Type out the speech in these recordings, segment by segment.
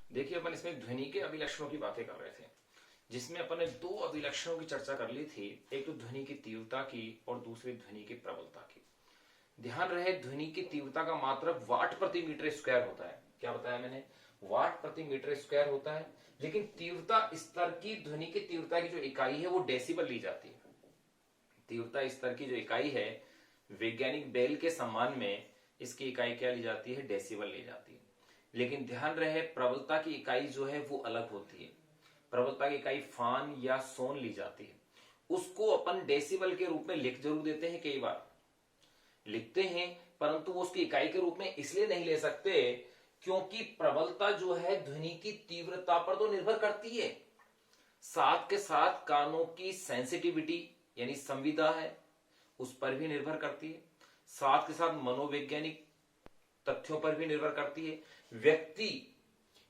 देखिए अपन इसमें ध्वनि के अभिलक्षणों की बातें कर रहे थे, जिसमें अपन ने दो अभिलक्षणों की चर्चा कर ली थी। एक तो ध्वनि की तीव्रता की और दूसरी ध्वनि की प्रबलता की। ध्यान रहे ध्वनि की तीव्रता का मात्रक वाट प्रति मीटर स्क्वायर होता है। क्या बताया मैंने? वाट प्रति मीटर स्क्वायर होता है। लेकिन तीव्रता स्तर की ध्वनि की तीव्रता की जो इकाई है वो डेसिबल ली जाती है। तीव्रता स्तर की जो इकाई है वैज्ञानिक बेल के सम्मान में इसकी इकाई क्या ली जाती है? डेसिबल ली जाती है। लेकिन ध्यान रहे प्रबलता की इकाई जो है वो अलग होती है। प्रबलता की इकाई फान या सोन ली जाती है। उसको अपन डेसिबल के रूप में लिख जरूर देते हैं, कई बार लिखते हैं, परंतु वो उसकी इकाई के रूप में इसलिए नहीं ले सकते क्योंकि प्रबलता जो है ध्वनि की तीव्रता पर तो निर्भर करती है, साथ के साथ कानों की सेंसिटिविटी यानी संविदा है उस पर भी निर्भर करती है, साथ के साथ मनोवैज्ञानिक तथ्यों पर भी निर्भर करती है, व्यक्ति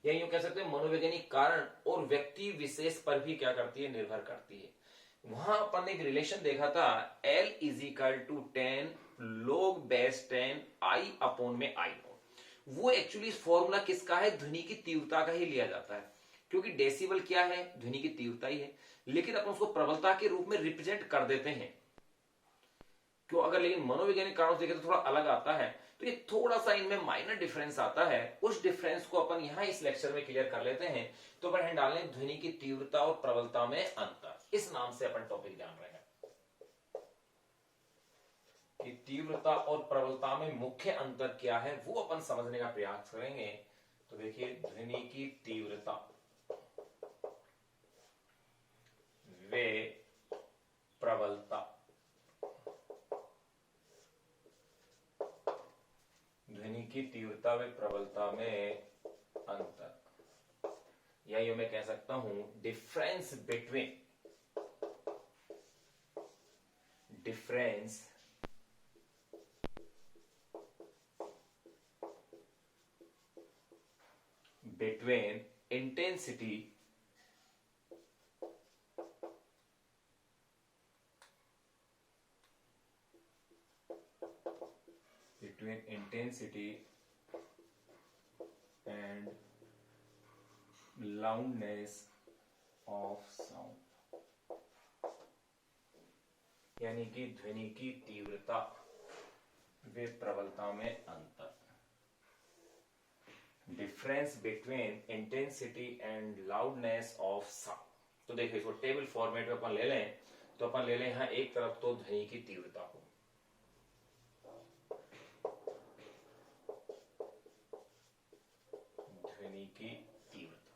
या यूं कह सकते हैं मनोवैज्ञानिक कारण और व्यक्ति विशेष पर भी क्या करती है? निर्भर करती है। वहां अपन ने एक रिलेशन देखा था, L is equal to 10 log base 10 I upon में आई नोट। वो एक्चुअली फॉर्मूला किसका है? ध्वनि की तीव्रता का ही लिया जाता है, क्योंकि डेसिबल क्या है? ध्वनि की तीव्रता ही है। लेकिन अपन उसको प्रबलता के रूप में रिप्रेजेंट कर देते हैं क्यों? अगर लेकिन मनोवैज्ञानिक कारणों से देखें तो थोड़ा अलग आता है, तो ये थोड़ा सा इनमें माइनर डिफरेंस आता है। उस डिफरेंस को अपन यहां इस लेक्चर में क्लियर कर लेते हैं। तो अपन डालें ध्वनि की तीव्रता और प्रबलता में अंतर, इस नाम से अपन टॉपिक जान रहे हैं कि तीव्रता और प्रबलता में मुख्य अंतर क्या है, वो अपन समझने का प्रयास करेंगे। तो देखिए ध्वनि की तीव्रता वे प्रबलता, ध्वनि की तीव्रता व प्रबलता में अंतर, या यूं मैं कह सकता हूं difference between intensity and loudness of sound, यानी कि ध्वनि की तीव्रता व प्रबलता में अंतर, difference between intensity and loudness of sound. तो देखिए इसको टेबल फॉर्मेट में अपन ले लें, तो अपन ले लें यहां एक तरफ तो ध्वनि की तीव्रता को, ध्वनि की तीव्रता,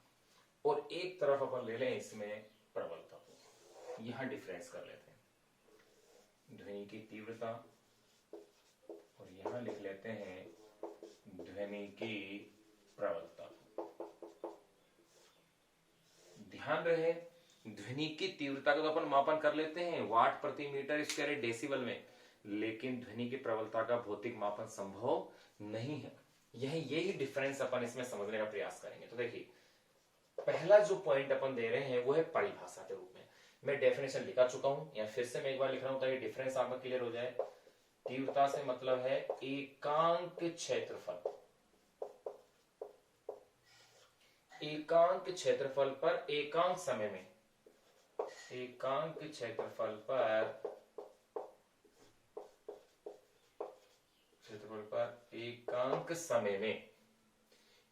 और एक तरफ अपन ले लें इसमें प्रबलता को। यहां डिफरेंस कर लेते हैं ध्वनि की तीव्रता और यहां लिख लेते हैं ध्वनि की प्रबलता। ध्यान रहे ध्वनि की तीव्रता का तो अपन मापन कर लेते हैं वाट प्रति मीटर स्क्वायर डेसिबल में, लेकिन ध्वनि की प्रबलता का भौतिक मापन संभव नहीं है। यही डिफरेंस अपन इसमें समझने का प्रयास करेंगे। तो देखिए पहला जो पॉइंट अपन दे रहे हैं वो है परिभाषा के रूप में। मैं डेफिनेशन लिखा चुका हूं या फिर से मैं एक बार लिख रहा हूं ताकि डिफरेंस आपका क्लियर हो जाए। तीव्रता से मतलब है एकांक क्षेत्रफल, एकांक क्षेत्रफल पर एकांक समय में, एकांक क्षेत्रफल पर एकांक समय में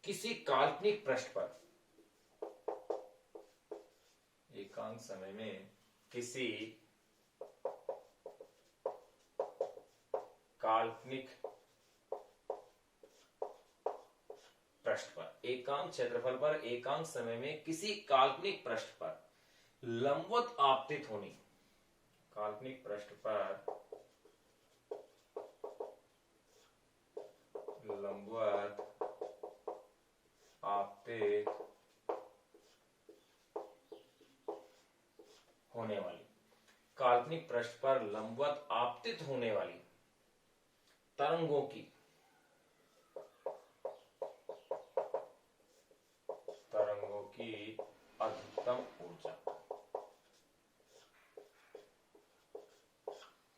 किसी काल्पनिक पृष्ठ पर, एकांक समय में किसी काल्पनिक पृष्ठ पर, एकांक क्षेत्रफल पर एकांक समय में किसी काल्पनिक पृष्ठ पर लंबवत आपतित होनी, काल्पनिक पृष्ठ पर लंबवत आपतित होने वाली, काल्पनिक पृष्ठ पर लंबवत आपतित होने वाली तरंगों की, अधिकतम ऊर्जा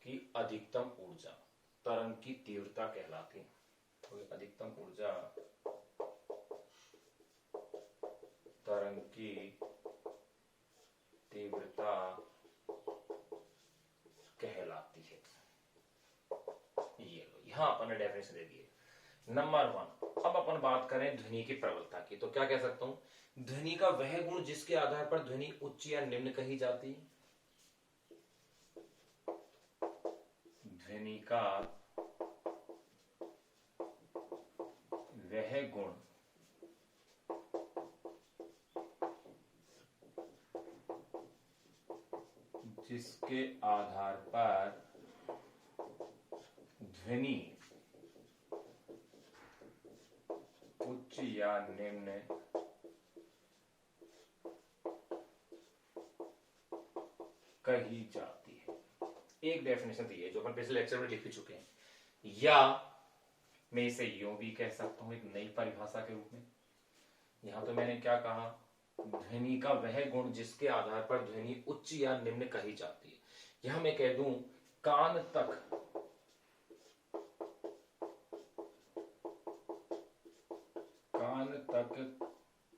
की अधिकतम ऊर्जा तरंग की तीव्रता कहलाती है। तो अधिकतम ऊर्जा ध्वन की तीव्रता कहलाती है। ये लो, यहां अपन ने डेफिनेशन दे दी है। नंबर 1, अब अपन बात करें ध्वनि की प्रबलता की, तो क्या कह सकता हूं, ध्वनि का वह गुण जिसके आधार पर ध्वनि उच्च या निम्न कही जाती है। ध्वनि का वह गुण जिसके आधार पर ध्वनि उच्च या निम्न कही जाती है। एक डेफिनेशन दी है जो अपन पिछले लेक्चर में लिख भी चुके हैं, या मैं इसे यूं भी कह सकता हूं एक नई परिभाषा के रूप में। यहां तो मैंने क्या कहा, ध्वनि का वह गुण जिसके आधार पर ध्वनि उच्च या निम्न कही जाती है। यहां मैं कह दूं कान तक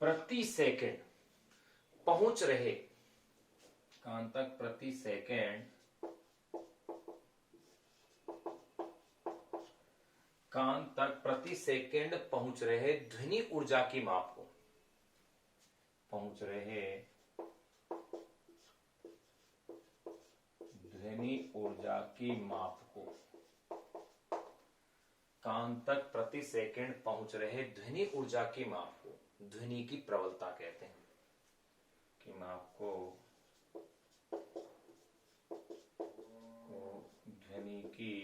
प्रति सेकंड पहुंच रहे, कान तक प्रति सेकंड, कान तक प्रति सेकंड पहुंच रहे ध्वनि ऊर्जा की माप को, पहुंच रहे ध्वनि ऊर्जा की माप को, कान तक प्रति सेकंड पहुंच रहे ध्वनि ऊर्जा की माप को ध्वनि की प्रबलता कहते हैं, कि माप को ध्वनि की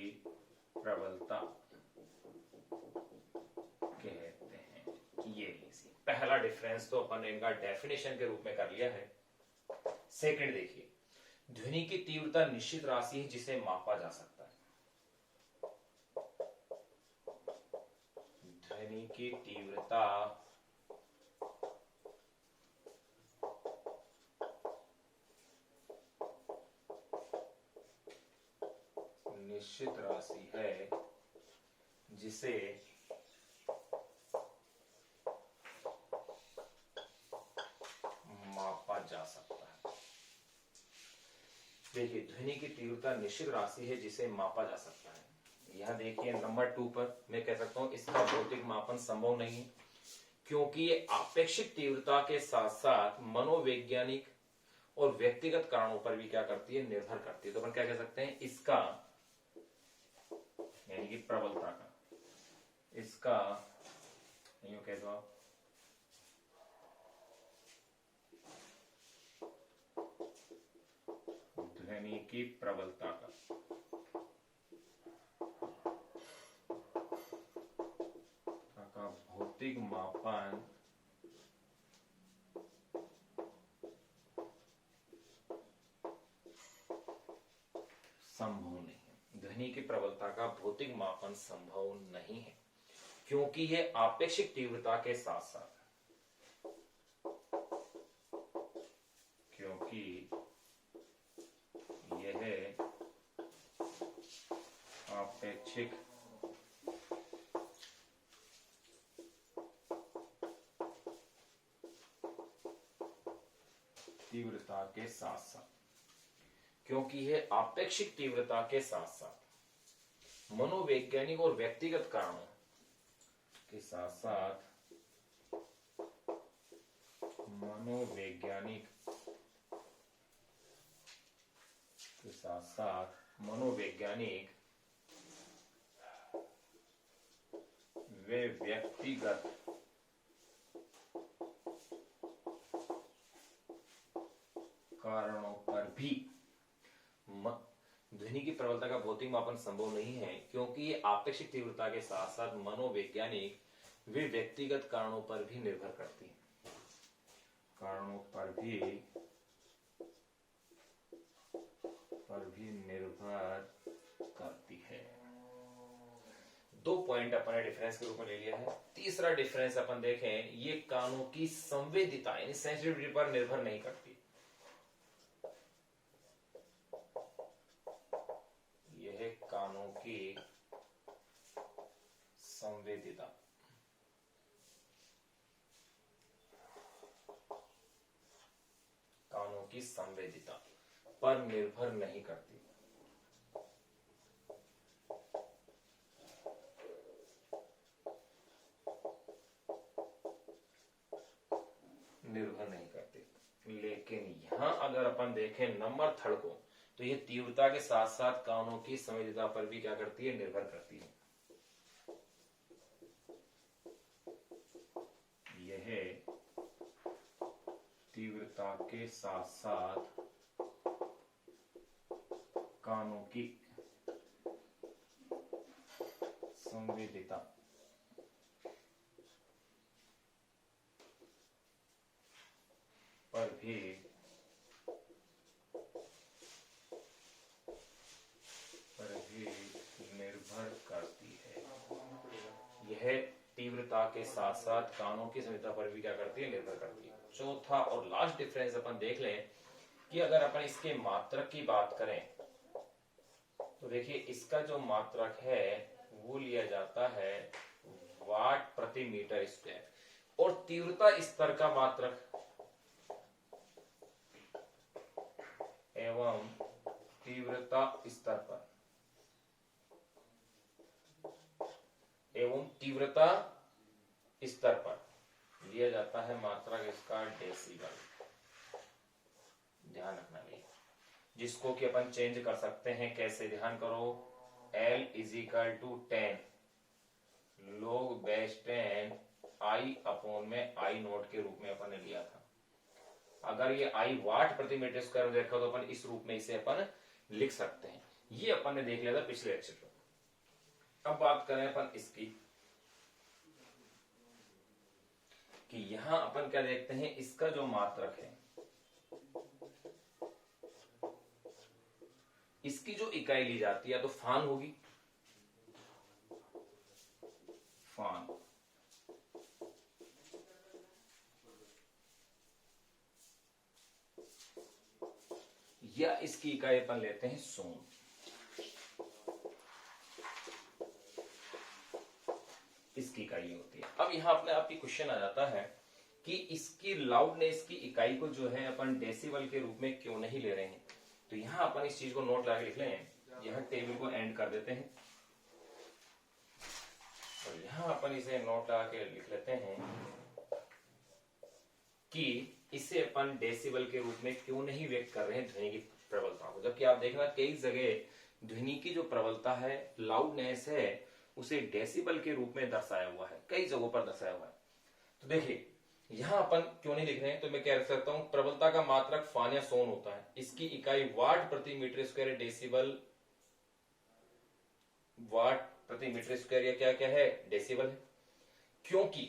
प्रबलता कहते हैं। ये लीजिए, पहला डिफरेंस तो अपन ने इनका डेफिनेशन के रूप में कर लिया है। सेकंड देखिए, ध्वनि की तीव्रता निश्चित राशि है जिसे मापा जा सकता है। ध्वनि की तीव्रता निश्चित राशि है जिसे मापा जा सकता है। देखिए, ध्वनि की तीव्रता निश्चित राशि है जिसे मापा जा सकता है। यहां देखिए नंबर 2 पर मैं कह सकता हूं इसका भौतिक मापन संभव नहीं है, क्योंकि ये आपेक्षिक तीव्रता के साथ साथ मनोवैज्ञानिक और व्यक्तिगत कारणों पर भी क्या करती है, निर्भर करती है। तो अपन क्या कह सकते हैं, इसका यानी कि प्रबलता का, इसका यूं कह दो आप, ध्वनि की प्रबलता का भौतिक मापन संभव नहीं है। ध्वनि की प्रबलता का भौतिक मापन संभव नहीं है, क्योंकि यह आपेक्षिक तीव्रता के साथ साथ, क्योंकि यह आपेक्षिक तीव्रता के साथ साथ, क्योंकि यह आपेक्षिक तीव्रता के साथ साथ मनोवैज्ञानिक और व्यक्तिगत कारणों के साथ साथ, मनोवैज्ञानिक के साथ साथ मनोवैज्ञानिक वे व्यक्तिगत कारणों पर भी ध्वनि की प्रबलता का भौतिक मापन संभव नहीं है, क्योंकि ये आपेक्षिक तीव्रता के साथ साथ मनोवैज्ञानिक वे व्यक्तिगत कारणों पर भी निर्भर करती है, कारणों पर भी निर्भर करती है। 2 पॉइंट अपन ने डिफरेंस के रूप में ले लिया है। तीसरा डिफरेंस अपन देखें, ये कानों की संवेदिता यानी सेंसिटिविटी पर निर्भर नहीं करती। यह कानों की संवेदिता की संवेदिता पर निर्भर नहीं करती। निर्भर नहीं करती। लेकिन यहां अगर अपन देखें नंबर थर्ड को, तो ये तीव्रता के साथ साथ कानों की संवेदीता पर भी क्या करती है, निर्भर करती है। यह तीव्रता के साथ साथ कानों की संवेदीता पर भी निर्भर करती है। यह तीव्रता के साथ साथ कानों की संवेदीता पर भी क्या करती है, निर्भर करती है। चौथा और लास्ट डिफरेंस अपन देख लें कि अगर अपन इसके मात्रक की बात करें तो देखिए इसका जो मात्रक है वो लिया जाता है वाट प्रति मीटर स्क्वायर, और तीव्रता स्तर का मात्रक एवं तीव्रता स्तर पर लिया जाता है मात्रक इसका डेसिबल। ध्यान रखना है, जिसको कि अपन चेंज कर सकते हैं कैसे, ध्यान करो। L = 10 log base 10 I upon में I नोट के रूप में अपन ने लिया था। अगर ये I वाट प्रति मीटर स्क्वायर में देखा तो अपन इस रूप में इसे अपन लिख सकते हैं। ये अपन ने देख लिया था पिछले लेक्चर में। अब बात करें अपन इसकी कि यहां अपन क्या देखते हैं, इसका जो मात्रक है, इसकी जो इकाई ली जाती है तो फान होगी, फान, या इसकी इकाई अपन लेते हैं सोन। इसकी इकाई होती है। अब यहां अपने आप ही क्वेश्चन आ जाता है कि इसकी लाउडनेस की इकाई को जो है अपन डेसिबल के रूप में क्यों नहीं ले रहे हैं। तो यहां अपन इस चीज को नोट लगा के लिख लें, यहां टेबल को एंड कर देते हैं और यहां अपन इसे नोट लगा के लिख लेते हैं कि इसे अपन डेसिबल के रूप में क्यों नहीं व्यक्त कर रहे हैं ध्वनि की प्रबलता को। जबकि आप देखना कई जगह ध्वनि की जो प्रबलता है, लाउडनेस है, उसे डेसिबल के रूप में दर्शाया हुआ है, कई जगहों पर दर्शाया हुआ है। तो देखिए यहां अपन क्यों नहीं लिख रहे हैं, तो मैं कह सकता हूं प्रबलता का मात्रक फान या सोन होता है, इसकी इकाई वाट प्रति मीटर स्क्वायर डेसिबल, वाट प्रति मीटर स्क्वायर या क्या क्या है, डेसिबल है। क्योंकि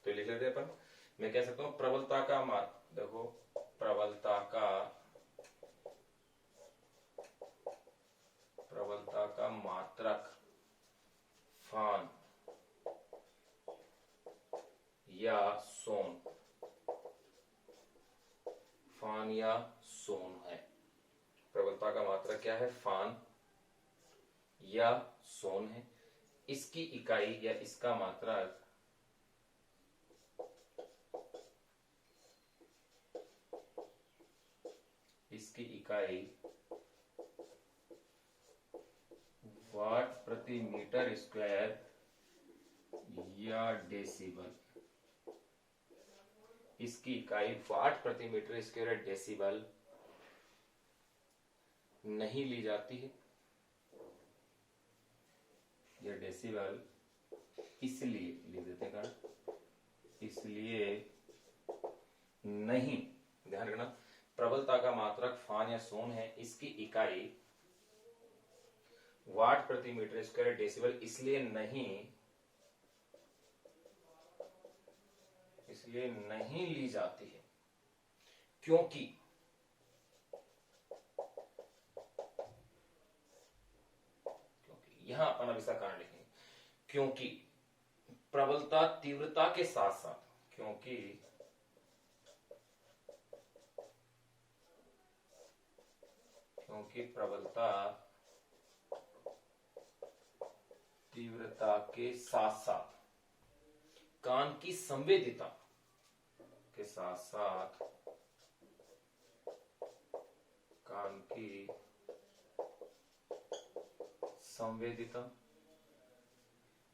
तो लिख लेते हैं अपन, मैं कह सकता हूं प्रबलता का मात्रक, देखो प्रबलता का मात्रक फान या सोन, फान या सोन है। प्रबलता का मात्रक क्या है, फान या सोन है। इसकी इकाई या इसका मात्रक वाट प्रति मीटर स्क्वायर या डेसिबल, इसकी इकाई वाट प्रति मीटर स्क्वायर डेसिबल नहीं ली जाती है। यह डेसिबल इसलिए लिख देते हैं, इसलिए नहीं, ध्यान रखना प्रबलता का मात्रक फान या सोन है, इसकी इकाई वाट प्रति मीटर स्क्वायर डेसिबल इसलिए नहीं ली जाती है क्योंकि यहां अपन अब इसका कारण लिखेंगे, क्योंकि प्रबलता तीव्रता के साथ साथ, क्योंकि प्रबलता तीव्रता के साथ साथ कान की संवेदिता के साथ साथ कान की संवेदिता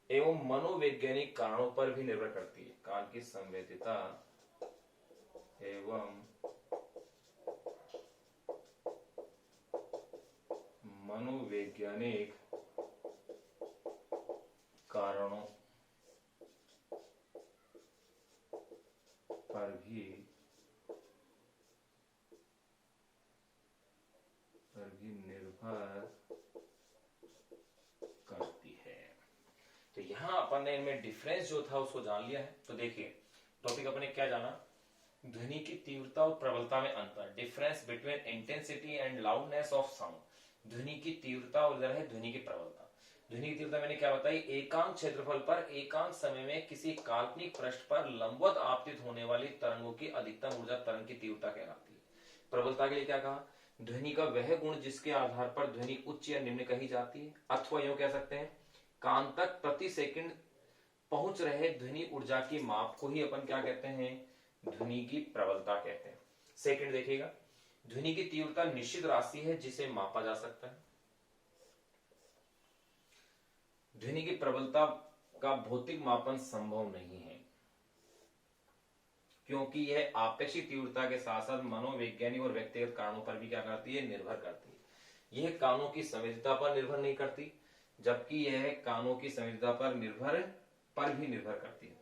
एवं मनोवैज्ञानिक कारणों पर भी निर्भर करती है। कान की संवेदिता एवं मनोवैज्ञानिक कारणों पर भी निर्भर करती है। तो यहां अपन ने इनमें डिफरेंस जो था उसको जान लिया है। तो देखिए टॉपिक अपने क्या जाना, ध्वनि की तीव्रता और प्रबलता में अंतर, difference between intensity and loudness of sound. ध्वनि की तीव्रता और इधर है ध्वनि की प्रबलता। ध्वनि की तीव्रता मैंने क्या बताई, एकांक क्षेत्रफल पर एकांक समय में किसी काल्पनिक पृष्ठ पर लंबवत आपतित होने वाली तरंगों की अधिकतम ऊर्जा तरंग की तीव्रता कहलाती है। प्रबलता के लिए क्या कहा, ध्वनि का वह गुण जिसके आधार पर ध्वनि उच्च या निम्न कही जाती है, अथवा यूं कह सकते हैं कान तक प्रति सेकंड पहुंच रहे ध्वनि ऊर्जा की माप को ही अपन क्या कहते हैं, ध्वनि की प्रबलता कहते हैं। सेकंड देखिएगा, ध्वनि की तीव्रता निश्चित राशि है जिसे मापा जा सकता है। ध्वनि की प्रबलता का भौतिक मापन संभव नहीं है क्योंकि यह आपेक्षिक तीव्रता के साथ साथ मनोवैज्ञानिक और व्यक्तिगत कारणों पर भी क्या करती है, निर्भर करती है। यह कानों की संवेदनता पर निर्भर नहीं करती, जबकि यह कानों की संवेदनता पर भी निर्भर करती है।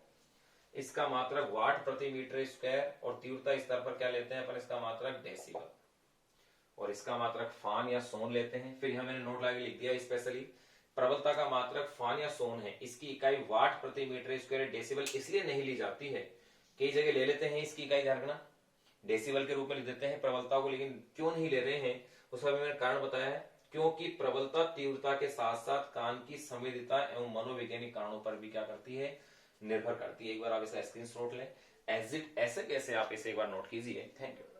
इसका मात्रक वाट प्रति मीटर स्क्वायर और तीव्रता स्तर पर क्या लेते हैं अपन, इसका मात्रक डेसिबल, और इसका मात्रक फान या सोन लेते हैं। फिर यहां मैंने नोट लगा लिख दिया स्पेशली, प्रबलता का मात्रक फान या सोन है, इसकी इकाई वाट प्रति मीटर स्क्वायर डेसिबल इसलिए नहीं ली जाती है, कई जगह ले लेते हैं इसकी इकाई ध्यान रखना डेसिबल के रूप में लिख देते हैं प्रबलता को, लेकिन क्यों नहीं ले रहे हैं उसका भी मैंने कारण बताया है, क्योंकि प्रबलता तीव्रता के साथ साथ कान की संवेदनता एवं मनोवैज्ञानिक कारणों पर भी क्या करती है, निर्भर करती है। एक बार आप इसका स्क्रीनशॉट लें, ऐसे कैसे आप इसे एक बार नोट कीजिए। Thank you.